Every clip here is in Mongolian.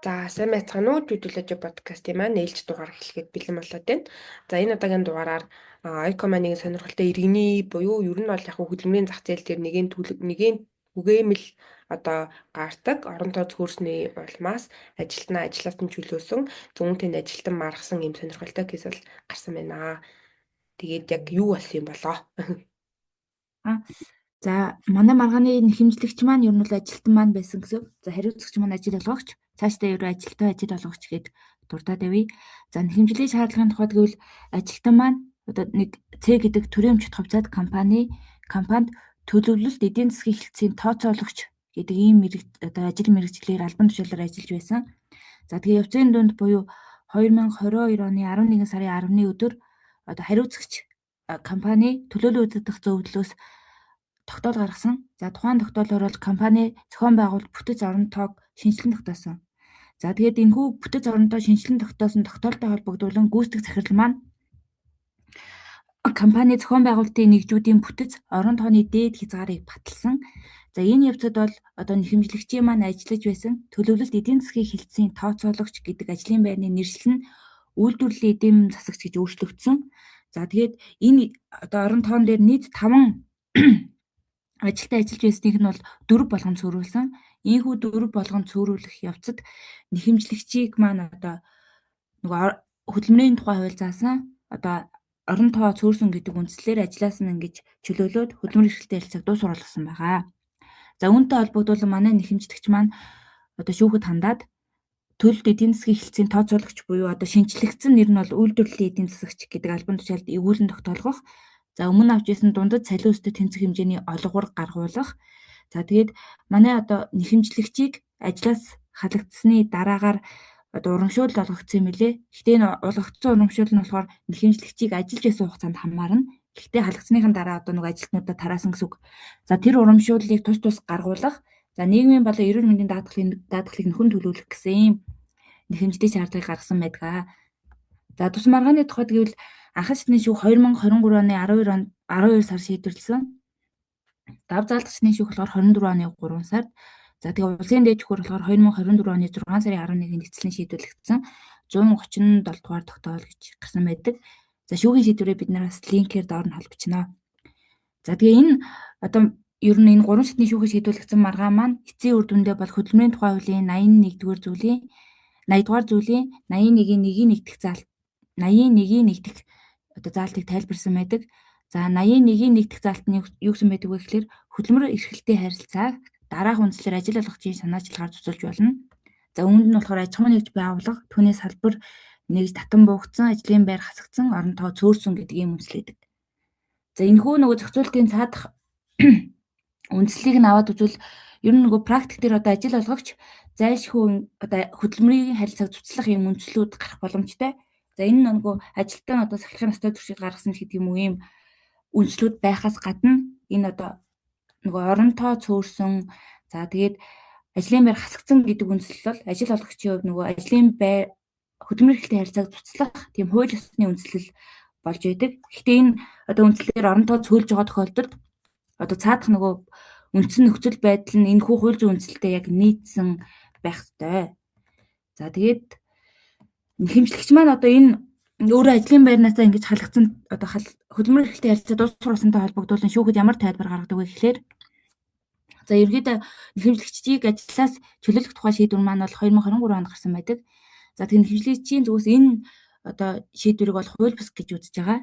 За сайн байцгаана уу жүдүүлж подкастын маань ээлж дугаар эхлэхэд бэлэн болоод байна. За энэ удаагийн дугаараар Icomany-гийн сонирхолтой иргэний буюу ер нь бол яг хөдөлмөрийн зах зээл дээр нэгэн түгээмэл одоо гардаг орон тоо цөөрсний улмаас ажилтнаа ажлаас нь чөлөөсөн зүүнтэнд ажилтан маргасан юм сонирхолтой кейс бол гарсан байна. Тэгээд яг юу болсон юм болоо? За манай маргааны нэхэмжлэгч маань ер нь бол ажилтан маань байсан гэсэн. За хариуцагч маань ажил олгогч, цаашдаа ер нь ажилтан ажил олгогч гээд дуртаад явъя. За нэхэмжлийн шаардлагын тухайд гэвэл ажилтан маань одоо нэг Ц гэдэг төрийн өмчт хувьцаат компанид төлөвлөлт эдийн засгийн хэлтсийн тооцоологч гэдэг ийм одоо ажил мэргэжлэр албан тушаалаар ажиллаж байсан. За тэгээ явцын дунд буюу 2022 оны 11 сарын 10-ны өдөр одоо хариуцагч компани төлөөлөл үзэгдэх зөвлөлөөс тогтоол гаргасан. За тухайн тогтоолоор бол компани зохион байгуулалт бүтэц орон тоог шинжилэн тогтоосон. За тэгээд энэхүү бүтэц орон тоо шинжилэн тогтоосон тогтоолтой холбогдуулан гүйцэтгэх захирал маань компани зохион байгуулалтын нэгжүүдийн бүтэц орон тооны дээд хязгаарыг баталсан. За энэ явцад бол одоо нэхэмжлэгчийн маань ажиллаж байсан төлөвлөлт эдийн засгийн хэлтсийн тооцоологч гэдэг ажлын байрны нэршил нь үйлдвэрлэлийн эдийн засагч гэж өөрчлөгдсөн. За тэгээд энэ одоо орон тоон дээр нийт 5 ажилтаа ажиллаж байсныг нь бол 4 болгон цөөрүүлсэн. Ийхүү 4 болгон цөөрүүлэх явцад нэхэмжлэгчийг маань одоо нөгөө хөдөлмөрийн тухай хууль заасан одоо орон тоо цөөрсөн гэдэг үндслээр ажлаас нь ингэж чөлөөлөөд хөдөлмөр эрхлэлтэй харилцааг дуусгар болгосон байгаа. За үүнтэй холбогдуулан манай нэхэмжлэгч маань одоо шүүхэд хандаад төлөлт эдийн засгийн хэлтсийн тооцоологч буюу одоо шинжлэгдсэн нэр нь бол үйлдвэрлэлийн эдийн засагч гэдэг албан тушаалд эргүүлэн тогтоолгох. За өмнө авч ирсэн дундад цалин өсөлтөд тэнцэх хэмжээний олгуур гаргуулах. За тэгээд манай одоо нэхэмжлэгчийг ажлаас халагдсны дараагаар одоо урамшуул олгогдсон юм лээ. Гэхдээ энэ олгогдсон урамшуул нь болохоор нэхэмжлэгчийг ажиллаж байсан хугацаанд хамаарна. Гэхдээ халагдсныхан дараа одоо нэг ажилтнуудаа тараасан гэсэн үг. За тэр урамшууллыг тус гаргуулах. За нийгмийн болон эрүүл мэндийн даатгалыг нөхөн төлөвлөх гэсэн ийм нэхэмжлийн шаардлагыг гаргасан байдаг. За тус маргааны тухайд гэвэл анхан шатны шүүх 2023 оны 12 сар шийдвэрлсэн. Дав заалтчны шүүх болохоор 24 оны 3 сард. За тэгээ улсын дээд шүүхөр болохоор 2024 оны 6 сарын 11-нд эцэслэн шийдвэрлэгдсэн 137 дугаар тогтоол гэж гарсан байдаг. За шүүхийн шийдвэрээ бид нар бас линкээр доор нь холбочноо. За тэгээ энэ одоо ер нь энэ 3 шатны шүүхийн шийдвэрлэгдсэн маргаан маань эцсийн үр дүндээ бол хөдөлмөрийн тухай хуулийн 81-р зүйлийн 80-р зүйлийн 81-ийн нэгдэх заалт 81-ийн нэгдэх одоо заалтыг тайлбарсан байдаг. За 81-ийн нэгдэх заалт нь юу гэсэн байдаг вэ гэхээр хөдөлмөр эрхлэлтэй харилцааг дараах үндслээр ажил олгогчийн санаачлагаар цуцулж болно. За үүнд нь болохоор аж ахуйн нэгж байгууллага, түүний салбар нэгж татан буугдсан, ажлын байр хасагдсан, орон тоо цөөрсөн гэдэг ийм үндслэдэг. За энэхүү нөгөө зохицуултын цаадах үндслийг нь аваад үзвэл ер нь нөгөө практик дээр одоо ажил олгогч зайлшгүй одоо хөдөлмөрийн харилцааг цуцлах юм үндслүүд гарах боломжтой. За энэ нь нөгөө ажилтан одоо сахилгын настай туршид гаргасан гэдэг юм уу ийм үндслүүд байхаас гадна энэ одоо нөгөө орон тоо цөөрсөн за тэгээд ажлын байр хасагдсан гэдэг үндсэл бол ажил олгогчийн хувьд нөгөө ажлын байр хөдөлмөр эрхлэлтэй харилцааг цуцлах тийм хууль ёсны үндслэл болж байдаг. Гэхдээ энэ одоо үндслэлээр орон тоо цөөлж байгаа тохиолдолд одоо цаадах нөгөө үндсэн нөхцөл байдал нь энэхүү хууль зүйн үндслэлтэй яг нийцсэн байх ёстой. За тэгээд нэхэмжлэгч маань одоо энэ өөрөө ажлын байрнаасаа ингэж халагдсан одоо хөдөлмөр эрхлэлтэй харилцаа дуусгуулсантай холбогдуулан шүүхэд ямар тайлбар гаргадаг вэ гэхээр за ерөнхийдөө нэхэмжлэгчдийг ажлаас чөлөөлөх тухай шийдвэр маань бол 2023 онд гарсан байдаг. За тэгэхээр нэхэмжлэгчийн зүгээс энэ одоо шийдвэрийг бол хууль бус гэж үзэж байгаа.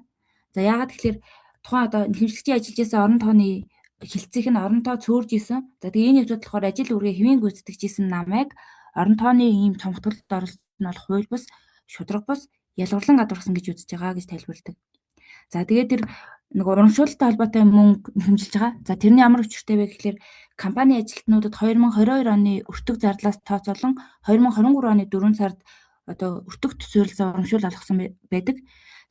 За яагаад тэгэхээр тухайн одоо нэхэмжлэгчийн ажиллаж байсан орон тооны хэлцээх нь орон тоо цөөрж исэн. За тэгээ энэ явцад болохоор ажил үргээ хэвийн гүйцэтгэж исэн намайг орон тооны ийм цомгтголд оролцсон нь бол хууль бус, шударга бус, ялгарлан гадуурхсан гэж үзэж байгаа гэж тайлбарладаг. За тэгээд тэр нөгөө урамшуулалттай холбоотой мөнгө нэхэмжилж байгаа. За тэрний ямар учиртай вэ гэхээр компани ажилтнуудад 2022 оны өртөг зарлаас тооцоолон 2023 оны 4 сард одоо өртөгт суурилсан урамшуул олгосон байдаг.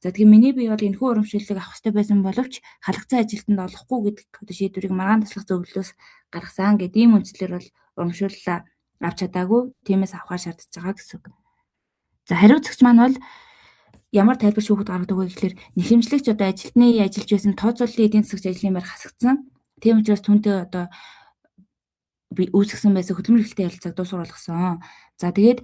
За тэгэхээр миний бие бол энэхүү урамшууллыг авах хэрэгтэй байсан боловч халагдсан ажилтнанд олохгүй гэдэг одоо шийдвэрийг маргаан таслах зөвлөлөөс гаргасан гэдэг ийм үндслээр бол урамшууллаа авч чадаагүй, тиймээс авахар шаардж байгаа гэсэн үг. За хариуцагч маань бол ямар тайлбар шүүхэд гаргадаг вэ гэхээр нэхэмжлэгч одоо ажилтны ажиллаж байсан тооцооллын эдийн засагч ажлын байр хасагдсан. Тийм учраас түүнтэй одоо үүсгэсэн байсан хөдөлмөр эрхлэлтэй ярилцааг дуусгар болгосон. За тэгээд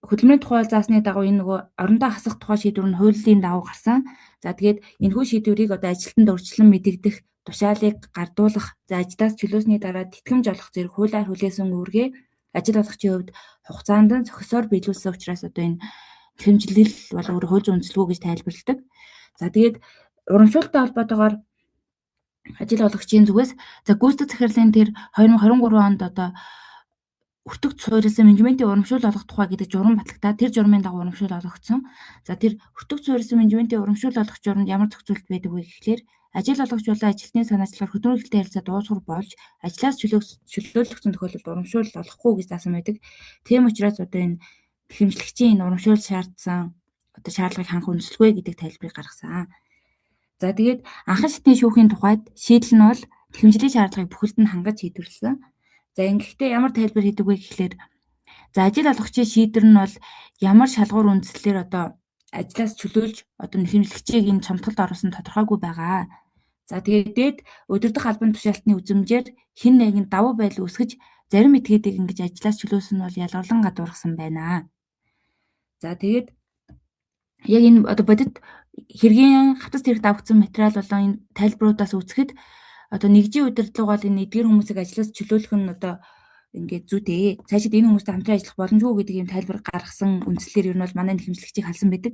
хөдөлмөрийн тухай заасны дагуу энэ нөгөө орондоо хасах тухай шийдвэр нь хуулийн дагуу гарсан. За тэгээд энэхүү шийдвэрийг одоо ажилтнанд урьдчилан мэдэгдэх, тушаалыг гардуулах, за ажлаас чөлөөсний дараа тэтгэмж олох зэрэг хуулиар хүлээсэн үүргээ ажил олгогчийн хувьд хугацаанд нь зохисоор биелүүлсэн учраас одоо энэ хэмжлэл бол өөр хууль зүйн үндэслэл гэж тайлбарладаг. За тэгээд урамшуулалттай холбоотойгоор ажил олгогчийн зүгээс за гүйцэтгэх захирлын тэр 2023 онд одоо өртөгч суурилсан менежментийн урамшуул олгох тухай гэдэг журам батлагтаа тэр журмын дагуу урамшуул олгогдсон. За тэр өртөгч суурилсан менежментийн урамшуул олгох журамд ямар зохицуулт байдаг вэ гэхлээр ажил олгогч болон ажилтны санаачлалаар хөдөлмөр эрхлэлтэй харилцаа дуусгар болж ажлаас чөлөөлөгдсөн тохиолдолд урамшуул олохгүй гэж заасан байдаг. Тийм учраас одоо энэ хэмжлэгчийн энэ урамшуул шаардсан одоо шаардлагыг хангах үндэслэгүй гэдэг тайлбарыг гаргасан. За тэгээд анхан шатны шүүхийн тухайд шийдэл нь бол хэмжлийн шаардлагыг бүхэлд нь хангаж шийдвэрлэсэн. За ингэхдээ ямар тайлбар хийдэг вэ гэхлээр за ажил олгогчийн шийдвэр нь бол ямар шалгуур үндслэлээр одоо ажлаас чөлөөлж одоо хэмжлэгчийг энэ цомтголд оруулсан тодорхойгүй байгаа. За тэгээд дээд удирдах албан тушаалтны үзмжээр хэн нэгэн давуу байдал үүсгэж зарим этгээдийг ингэж ажлаас чөлөөсөн нь бол ялгарлан гадуурхсан байна. За тэгээд яг энэ одоо бодит хэргийн хавцас тэрэг давгцсан материал болон энэ тайлбаруудаас үзэхэд одоо нэгжийн удирдлага бол энэ эдгээр хүмүүсийг ажлаас чөлөөлөх нь одоо ингээд зүйтэй. Цаашид энэ хүмүүстэй хамтран ажиллах боломжгүй гэдэг юм тайлбар гаргасан үндслэлээр ер нь бол манай хэмжлэгчийг халсан байдаг.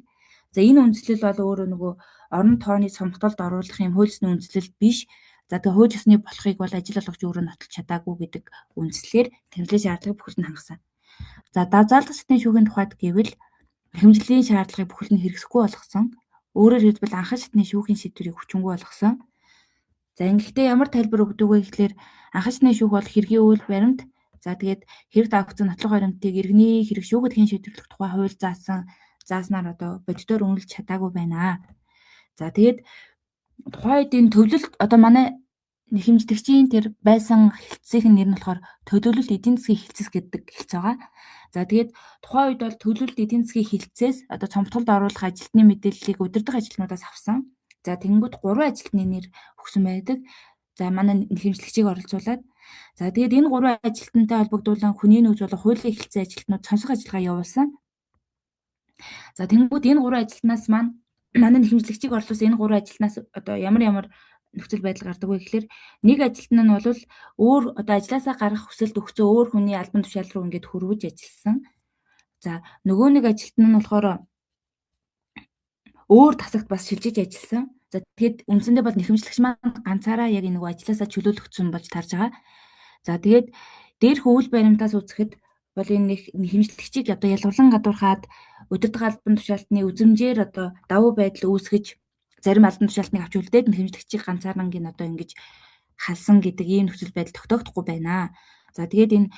За энэ үндслэл бол өөрөө нөгөө орон тооны цомгтолд оруулах юм хууль ёсны үндслэл биш. За тэгээ хууль ёсны болохыг бол ажил олгогч өөрөө нотолж чадаагүй гэдэг үндслэлээр хэмжлэлийн шаардлагыг бүхэлд нь хангасан. За давзаалдах шатны шүүхийн тухайд гэвэл хэмжлэлийн шаардлагыг бүхэлд нь хэрэгсэхгүй болгосон. Өөрөөр хэлбэл анхан шатны шүүхийн шийдвэрийг хүчингүй болгосон. За ингэхдээ ямар тайлбар өгдөг вэ гэхлээр анхан шатны шүүх бол хэргийн үйл баримт за тэгээд хэрэг давгцсан нотлох баримтыг иргэний хэрэг шүүгдхийн шийдвэрлэх тухай хууль зааснаар одоо бодитоор үнэлж чадаагүй байна. За тэгээд тухайд энэ төвлөлт одоо манай хэмжлэгчийн тэр байсан хэлтсийн нэр нь болохоор төлөвлөлт эдийн засгийн хэлтсэс гэдэг хэлтс байгаа. За тэгээд тухайн үед бол төлөвлөлт эдийн засгийн хэлтсээс одоо цомтголд оруулах ажилтны мэдээллийг удирдах ажилтнуудаас авсан. За тэгэнгүүт 3 ажилтны нэр өгсөн байдаг. За манай хэмжлэгчийг оролцуулаад за тэгээд энэ 3 ажилтнтай холбогдуулан хүний нөөц болон хуулийн хэлтсийн ажилтнууд сонсох ажиллагаа явуулсан. За тэгэнгүүт энэ 3 ажилтнаас манай хэмжлэгчийг орлуулсан энэ 3 ажилтнаас одоо ямар нөхцөл байдал гардаг вэ гэхээр нэг ажилтан нь бол өөр одоо ажилласаа гарах хүсэлт өгсөн өөр хүний албан тушаал руу ингээд хөрвөж ажилласан. За нөгөө нэг ажилтан нь болохоор өөр тасагт бас шилжиж ажилласан. За тэгэхэд үндсэндээ бол нэхэмжлэгч маань ганцаараа яг нөгөө ажилласаа чөлөөлөгдсөн болж тарж байгаа. За тэгээд дээрх үйл баримтаас үзэхэд бол энэ нэхэмжлэгчийг одоо ялгарлан гадуурхаад удирдах албан тушаалтны үзмжээр одоо давуу байдал үүсгэж зарим албан тушаалтныг авч үлдээд нэхэмжлэгчийг ганцаарнгийн одоо ингэж халсан гэдэг ийм нөхцөл байдал тогтоогдохгүй байна. За тэгээд энэ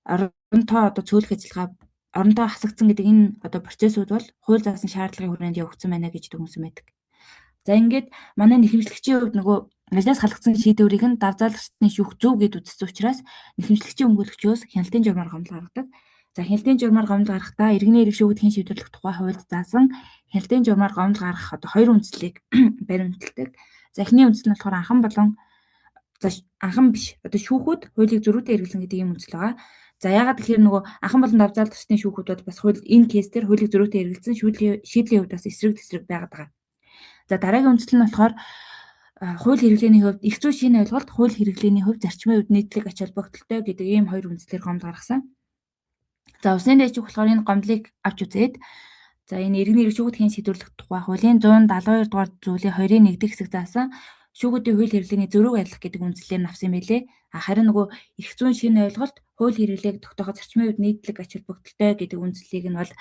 оронтой одоо цөөлөх ажиллагаа оронтой хасагдсан гэдэг энэ одоо процессууд бол хууль заасан шаардлагын хүрээнд явагдсан байна гэж дүгнсэн байдаг. За ингээд манай нэхэмжлэгчийн хувьд нөгөө ажлаас халагдсан шийдвэрийг нь давзаалагчдын шүүх зөв гэд үзсэн учраас нэхэмжлэгчийн өмгөөлөгчөөс хяналтын журмаар гомдол гаргадаг. За хяналтын журмаар гомдол гаргахдаа иргэний эрх шүүгдхийн шийдвэрлэх тухай хуульд заасан хяналтын журмаар гомдол гаргах одоо 2 үндслийг баримталдаг. За эхний үндсэл нь болохоор анхан биш одоо шүүхүүд хуулийг зөрүүтэй хэрэглэсэн гэдэг ийм үндсэл байгаа. За яагаад тэгэхээр нөгөө анхан болон давзаалгчдын шүүхүүд бас хууль энэ кейс дээр хуулийг зөрүүтэй хэрэглэсэн шийдлийн хувьд бас эсрэг тесрэг байгаад байгаа. За дараагийн үндсэл нь болохоор хууль хэрэглээний хувьд их зүйн шинэ ойлголт хууль хэрэглээний хувьд зарчмын хувьд нийтлэг ач холбогдолтой гэдэг ийм 2 үндслээр гомдол гаргасан. За усны дэжиг болохоор энэ гомдлыг авч үзээд за энэ иргэний эрх шүүгдхийн шийдвэрлэх тухай хуулийн 172 дугаар зүйлийн 2-ын 1-р хэсэг заасан шүүгүүдийн хууль хэрэглээний зөрүүг айлах гэдэг үндслээр навсан байлээ. Харин нөгөө эрх зүйн шинэ ойлголт хууль хэрэглээг тогтооход зарчмын хувьд нийтлэг ач холбогдолтой гэдэг үндслийг нь бол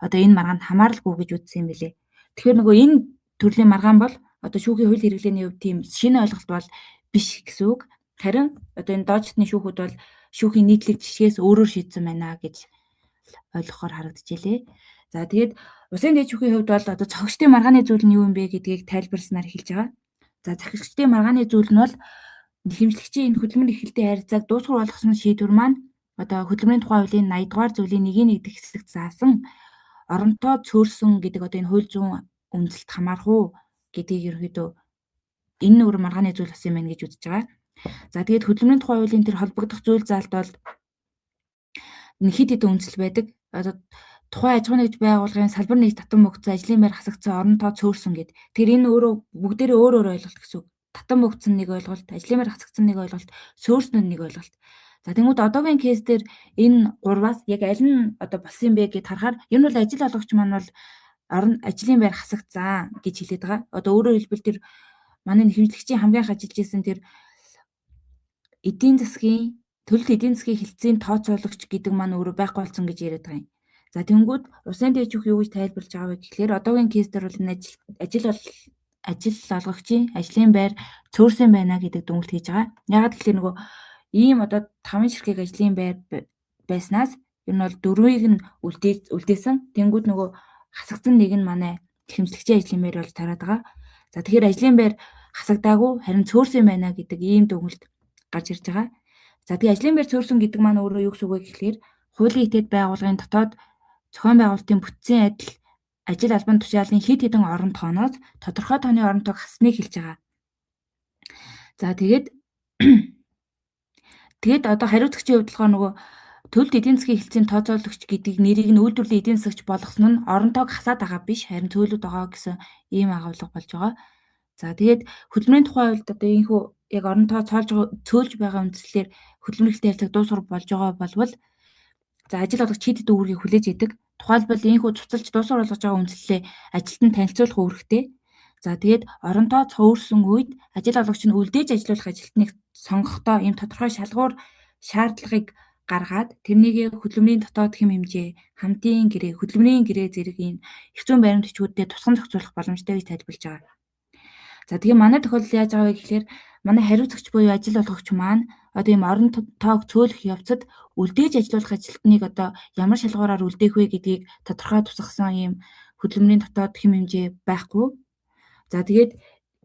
одоо энэ маргаанд хамааралгүй гэж үзсэн юм байлээ. Тэгэхээр нөгөө энэ төрлийн маргаан бол одоо шүүхийн хууль хэрэглээний хувьд тийм шинэ ойлголт бол биш гэсэн үг. Харин одоо энэ доожтны шүүхүүд бол шүүхийн нийтлэг жишгээс өөрөөр шийдсэн байна гэж ойлгохоор харагдчихжээ. За тэгээд усын дэд шүүхийн хувьд бол одоо цогцлтын маргааны зүйл нь юу юм бэ гэдгийг тайлбарснаар хэлж байгаа. За цогцлтын маргааны зүйл нь бол хэмжлэгчийн энэ хөдөлмөр эрхлэлтэй харилцааг дуусгар болгосон шийдвэр маань одоо хөдөлмөрийн тухай хуулийн 80 дугаар зүйлийн 1-ийн 1-р хэсэгт заасан оронтой цөөрсөн гэдэг одоо энэ хууль зүйн үндэслэлд хамаарах уу гэдгийг ерөөдөө энэ нөр маргааны зүйл болсон юм байна гэж үзэж байгаа. За тэгээд хөдөлмөрийн тухай хуулийн тэр холбогдох зүйл заалт бол хэд хэдэн үндсэл байдаг. Одоо тухайн аж ахуйн нэгж байгууллагын салбар нэгж татан мөгцсөн ажлын байр хасагдсан орон тоо цөөрсөн гэд. Тэгэхээр энэ өөрөө бүгдээрээ өөр өөр ойлголт гэсэн үг. Татан мөгцсөн нэг ойлголт, ажлын байр хасагдсан нэг ойлголт, цөөрсөн нь нэг ойлголт. За тэгмүүд одоогийн кейс дээр энэ гурваас яг аль нь одоо болсон юм бэ гэд харахаар энэ бол ажил олгогч маань бол ажлын байр хасагдсан гэж хэлээд байгаа. Одоо өөрөөр хэлбэл тэр манай хэмжлэгчийн хамгийн их ажиллаж исэн тэр эдийн засгийн төлөлт эдийн засгийн хэлтсийн тооцоолагч гэдэг маань өөрөө байхгүй болсон гэж яриад байгаа юм. За тэнгүүд усан дэжих юу гэж тайлбарлаж байгаа вэ гэхээр одоогийн кейс дээр бол энэ ажил олгогчийн ажлын байр цөөрсөн байна гэдэг дүгнэлт хийж байгаа. Ягаад гэхээр нөгөө ийм одоо 5 ширхэг ажлын байр байснаас энэ бол 4-ийг нь үлдээсэн. Тэнгүүд нөгөө хасагдсан нэг нь манай хэмжлэгчийн ажлын байр болж тараад байгаа. За тэгэхээр ажлын байр хасагдаагүй харин цөөрсөн байна гэдэг ийм дүгнэлт гарч ирж байгаа. За тэгээ ажлын байр цөөрсөн гэдэг маань өөрөө юу гэсэн үг вэ гэхээр хуулийн итэд байгууллагын дотоод зохион байгуулалтын бүтцийн адил ажил албан тушаалын хэд хэдэн орон тооноос тодорхой тооны орон тоог хасныг хэлж байгаа. За тэгээд одоо хариуцагчийн хувьд болохоор нөгөө төлөлт эдийн засгийн хэлтсийн тооцоолагч гэдэг нэрийг нь үйлдвэрлэлийн эдийн засагч болгосон нь орон тоог хасаад байгаа биш, харин цөөлөд байгаа гэсэн ийм агуулга болж байгаа. За тэгээд хөдөлмөрийн тухай хувьд одоо ийхүү яг орон тоо цөөлж байгаа үндслээр хөдөлмөрлөлтийн харилцааг дуусгах болж байгаа болвол за ажил олгогч хэд хэдэн үүргийг хүлээж идэг. Тухайлбал ийхүү цуцалж дуусгар болгож байгаа үндслэлээ ажилтнанд танилцуулах үүрэгтэй. За тэгээд орон тоо цөөрсөн үед ажил олгогч нь үлдээж ажиллуулах ажилтныг сонгохдоо ийм тодорхой шалгуур шаардлагыг гаргаад тэрнийг хөдөлмөрийн дотоод хэм хэмжээ, хамтын гэрээ, хөдөлмөрийн гэрээ зэрэг ийм их зүйн баримт бичгүүдэд тусган зохицуулах боломжтой гэж тайлбарлаж байгаа. За тэгээ манай тохиолдол яаж байгаа вэ гэхээр манай хариуцагч буюу ажил олгогч маань одоо ийм орон тоог цөөлөх явцад үлдээж ажиллуулах ажилтныг одоо ямар шалгуураар үлдээх вэ гэдгийг тодорхой тусгасан ийм хөдөлмөрийн дотоод хэм хэмжээ байхгүй. За тэгээд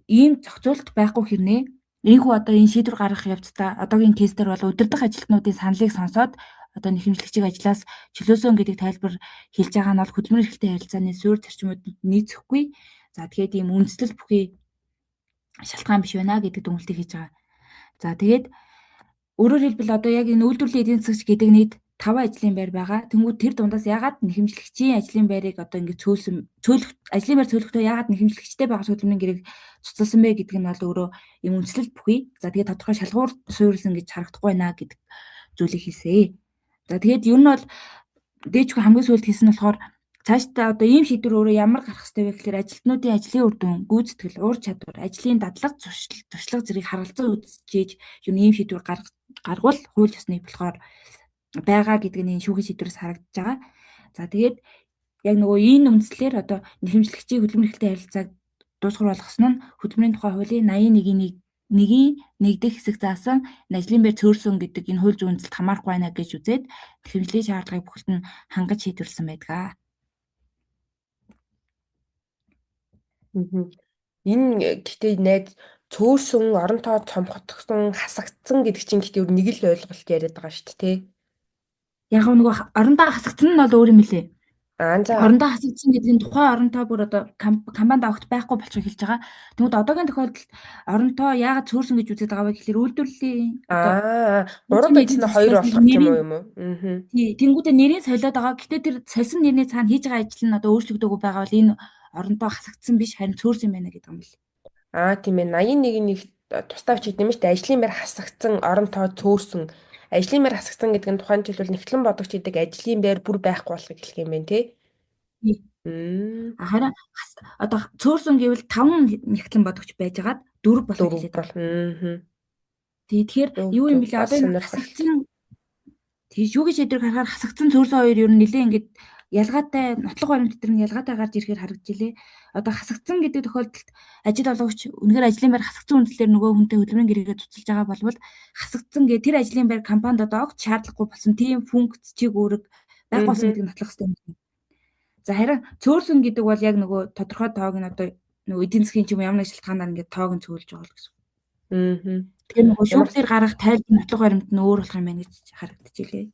ийм зохицуулалт байхгүй хэрнээ ийхүү одоо энэ шийдвэр гаргах явцдаа одоогийн кейс дээр бол удирдах ажилтнуудын саналыг сонсоод одоо нэхэмжлэгчийг ажлаас чөлөөсөн гэдэг тайлбар хэлж байгаа нь бол хөдөлмөр эрхтэй харилцааны суурь зарчмууд нийцэхгүй. За тэгээд ийм үндэслэл бүхий шалтгаан биш байна гэдэг дүгнэлтийг хийж байгаа. За тэгээд өөрөөр хэлбэл одоо яг энэ үйлдвэрлэлийн эдийн засагч гэдэг нийт 5 ажлын байр байгаа. Тэнгүүд тэр дундаас ягаад нэхэмжлэгчийн ажлын байрыг одоо ингэ ажлын байр цөөлөхдөө ягаад нэхэмжлэгчтэй байгаа хөдөлмөрийн гэрээг цуцалсан бэ гэдэг нь бол өөрөө юм үндэслэл бүхий. За тэгээд тодорхой шалгуур суурилсан гэж харагдахгүй байна гэдэг зүйлийг хэлсэн. За тэгээд ер нь бол дээжгүй хамгийн сүүлд хэлсэн нь болохоор цаашдаа одоо ийм шийдвэр өөрөө ямар гарах ёстой вэ гэхээр ажилтнуудын ажлын үр дүн, гүйцэтгэл, ур чадвар, ажлын дадлага, туршлага зэрэг харгалзан үзэж юм ийм шийдвэр гаргавал хууль ёсныг болохоор байгаа гэдэг нь энэ шүүхийн шийдвэрээс харагдаж байгаа. За тэгээд яг нөгөө энэ үндслээр одоо нэхэмжлэгчийн хөдөлмөр эрхтэй харилцааг дуусгар болгосон нь хөдөлмөрийн тухай хуулийн 81-ийн 1 дэх хэсэг заасан ажлын байр цөөрсөн гэдэг энэ хууль зүйн үндэслэлд хамаарахгүй байна гэж үзээд нэхэмжлийн шаардлагыг бүхэлд нь хангаж шийдвэрлсэн байдаг. Энэ гэхдээ найз цөөрсөн, орон тоо цомхотгсон, хасагдсан гэдэг чинь гэхдээ нэг л ойлголт яриад байгаа шүү дээ, тий? Яг нөгөө орондоо хасагдсан нь бол өөр юм лээ. За. Орондоо хасагдсан гэдэг нь тухайн оронтоо бүр одоо кампанид огт байхгүй болчихыг хэлж байгаа. Тэгмээд одоогийн тохиолдолд оронтоо яагаад цөөрсөн гэж үзээд байгаа вэ гэхээр үйлдвэрлэлийн одоо 3 байцны 2 болох юм уу? Тий, тэнгуүтээ нэрийг солиод байгаа. Гэтэ тэр сольсон нэрний цаана хийж байгаа ажил нь одоо өөрчлөгдөөгүй байгаа бол энэ оронтоо хасагдсан биш харин цөөрсөн байна гэдэг юм бэл. Тийм ээ. 81-ийн 1 тусдаа бичиж юм шүү дээ. Ажлын байр хасагдсан, орон тоо цөөрсөн. Ажлын байр хасагдсан гэдэг нь тухайн жил бол нэгтлэн бодогч гэдэг ажлын байр бүр байхгүй болохыг хэлэх юм байна, тий? Харин одоо цөөрсөн гэвэл 5 нэгтлэн бодогч байжгаад 4 болох хэлээд байна. Тэгэхээр юу юм бэлээ одоо энэ хасагдсан тийм юу гэж шийдвэр гаргахаар хасагдсан цөөрсөн хоёр ер нь нэлээ ингээд ялгаатай нотлох баримт дээр нь ялгаатай гарч ирэхээр харагдж илээ. Одоо хасагдсан гэдэг тохиолдолд ажил олгогч үнэхээр ажлын байр хасагдсан үндслээр нөгөө хүнтэй хөдөлмөрийн гэрээгээ цуцалж байгаа болвол хасагдсан гэ тэр ажлын байр компанид одоо огт шаардлагагүй болсон тийм функц чиг үүрэг байхгүй болсон гэдгийг нотлох хэрэгтэй юм. За харин цөөрсөн гэдэг бол яг нөгөө тодорхой тоог нь одоо нөгөө эдийн засгийн ч юм ямар нэг шалтгаанаар ингээд тоог нь цөөлж байгаа л гэсэн. Тэгэхээр нөгөө шүүх дээр гарах тайлбар нотлох баримт нь өөр болох юм байна гэж харагдаж илээ.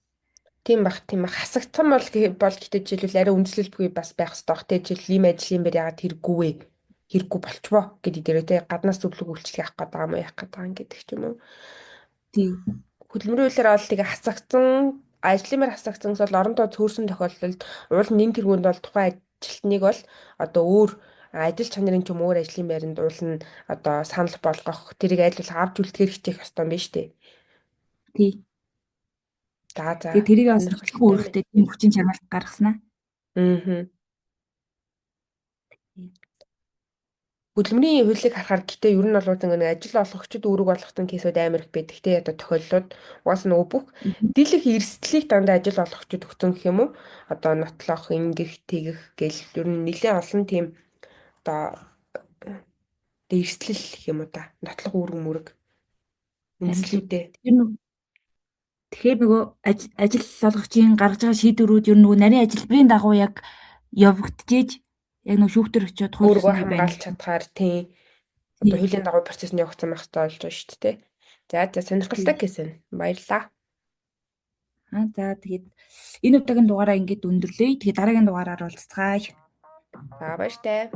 Тийм бах. Хасагдсан бол гэхдээ жишээлбэл арай үндэслэл бүхий бас байх хэрэгтэй. Жишээл ийм ажлын байр яагаад хэрэггүй вэ хэрэггүй болчихвоо гэдэг дээрээ те гаднаас зөвлөг үйлчлэг авах гээд байгаа юм уу яах гээд байгаа юм гэдэг ч юм уу. тий. Хөдөлмөрийн хуулиар бол тэгээ хасагдсан ажлын байр хасагдсанс бол орондоо цөөрсөн тохиолдолд уул нэн тэргуунд бол тухайн ажилтныг бол одоо өөр ажил чанарын ч юм өөр ажлын байранд уул нь одоо санал болгох тэрийг айлуулга авч үлдэхээр хичээх ёстой юм байна шүү дээ. Тий. За Тэгээ тэрийг бас бичлэх сонирхолтой байна. үүрэгтэй тийм хүчин чармайлт гаргаснаа. Аа. Хөдөлмөрийн хуулийг харахаар гэтээ ер нь бол нэг ажил олгогчид үүрэг болгохтон кейсүүд амар их байдаг. Тэ одоо тохиолдлууд угаас нөгөө бүх дийлэх эрсдлийг дандаа ажил олгогчид өгсөн гэх юм уу? Одоо нотлох, ингэх, тэгэх гэл ер нь нэлээд олон тийм одоо эрсдэл гэх юм уу та. Нотлох үүрэг мөрөг Харин тий. үндслүүдээ. Тэгэхээр нөгөө ажил олгогчийн гаргаж байгаа шийдвэрүүд ер нь нөгөө нарийн ажилбарын дагуу яг явагдчихэж яг нөгөө шүүхтэр очиод хууль Өөрийгөө ёсны байна. хамгаалж чадхаар тийм одоо Тий. хуулийн дагуу процесс нь явагдсан байх хэрэгтэй болж байгаа шүү дээ. За сонирхолтой Тий. кейс байна. Баярлалаа. За тэгээд энэ удаагийн дугаараа ингэж өндөрлөе. Тэгээд дараагийн дугаараар уулзцгаая. За баяр таа.